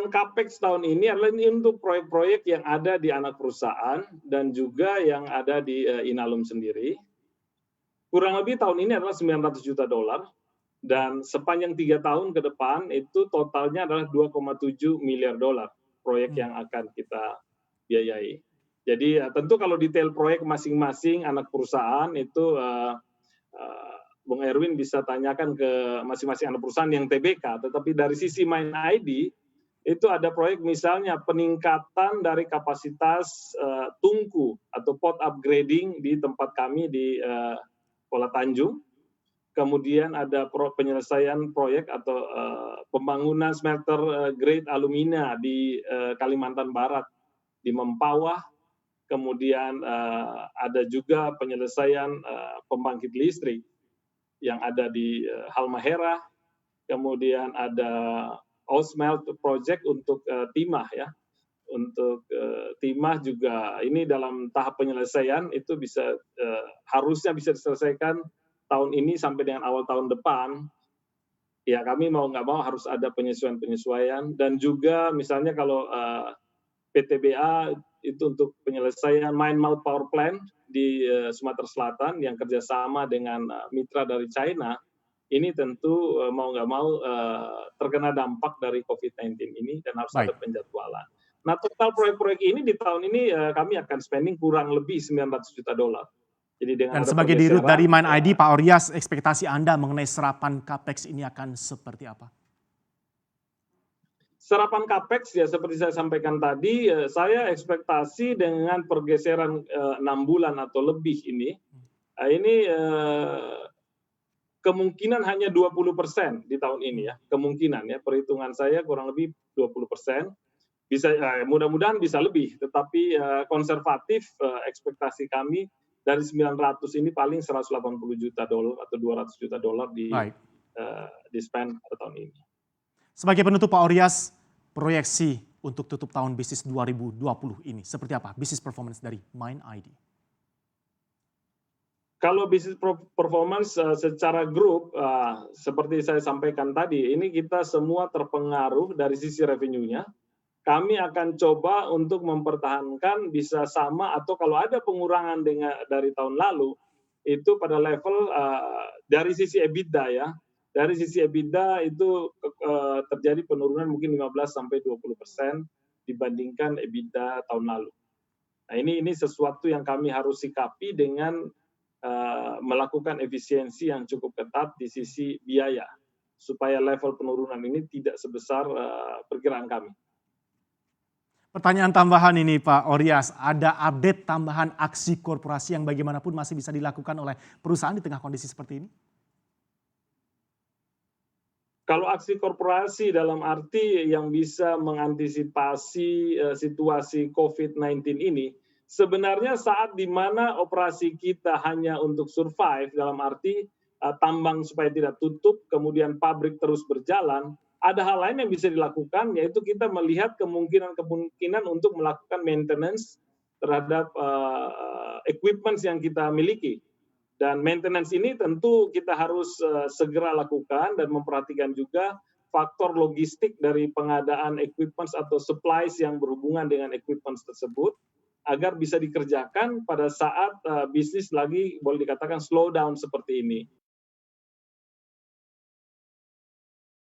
Capex tahun ini adalah ini untuk proyek-proyek yang ada di anak perusahaan dan juga yang ada di Inalum sendiri. Kurang lebih tahun ini adalah $900 juta dan sepanjang 3 tahun ke depan itu totalnya adalah $2,7 miliar proyek yang akan kita biayai. Jadi tentu kalau detail proyek masing-masing anak perusahaan itu Bung Erwin bisa tanyakan ke masing-masing anak perusahaan yang TBK, tetapi dari sisi Mind ID itu ada proyek misalnya peningkatan dari kapasitas tungku atau pot upgrading di tempat kami di Kuala Tanjung. Kemudian ada penyelesaian proyek atau pembangunan smelter grade alumina di Kalimantan Barat, di Mempawah. Kemudian ada juga penyelesaian pembangkit listrik yang ada di Halmahera. Kemudian ada Osmelt project untuk timah ya. Untuk timah juga ini dalam tahap penyelesaian itu bisa harusnya bisa diselesaikan tahun ini sampai dengan awal tahun depan. Ya kami mau nggak mau harus ada penyesuaian-penyesuaian dan juga misalnya kalau PTBA itu untuk penyelesaian Mine Mouth Power Plant di Sumatera Selatan yang kerjasama dengan mitra dari China. Ini tentu mau nggak mau terkena dampak dari COVID-19 ini dan harus ada penjadwalan. Nah total proyek-proyek ini di tahun ini kami akan spending kurang lebih $900 juta. Jadi dengan dan sebagai dirut dari Mind ID, Pak Oryas, ekspektasi Anda mengenai serapan Capex ini akan seperti apa? Serapan Capex ya seperti saya sampaikan tadi, saya ekspektasi dengan pergeseran 6 bulan atau lebih ini kemungkinan hanya 20% di tahun ini ya, kemungkinan ya, perhitungan saya kurang lebih 20%. Bisa mudah-mudahan bisa lebih, tetapi konservatif ekspektasi kami dari 900 ini paling 180 juta dolar atau 200 juta dolar di spend pada tahun ini. Sebagai penutup Pak Oryas, proyeksi untuk tutup tahun bisnis 2020 ini seperti apa? Bisnis performance dari Mind ID. Kalau bisnis performance secara grup, seperti saya sampaikan tadi, ini kita semua terpengaruh dari sisi revenue-nya. Kami akan coba untuk mempertahankan bisa sama atau kalau ada pengurangan dari tahun lalu, itu pada level dari sisi EBITDA ya. Dari sisi EBITDA itu terjadi penurunan mungkin 15-20% dibandingkan EBITDA tahun lalu. Nah ini sesuatu yang kami harus sikapi dengan melakukan efisiensi yang cukup ketat di sisi biaya supaya level penurunan ini tidak sebesar perkiraan kami. Pertanyaan tambahan ini Pak Oryas, ada update tambahan aksi korporasi yang bagaimanapun masih bisa dilakukan oleh perusahaan di tengah kondisi seperti ini? Kalau aksi korporasi dalam arti yang bisa mengantisipasi situasi COVID-19 ini, sebenarnya saat di mana operasi kita hanya untuk survive dalam arti tambang supaya tidak tutup, kemudian pabrik terus berjalan, ada hal lain yang bisa dilakukan yaitu kita melihat kemungkinan untuk melakukan maintenance terhadap equipment yang kita miliki. Dan maintenance ini tentu kita harus segera lakukan dan memperhatikan juga faktor logistik dari pengadaan equipment atau supplies yang berhubungan dengan equipment tersebut agar bisa dikerjakan pada saat bisnis lagi boleh dikatakan slow down seperti ini.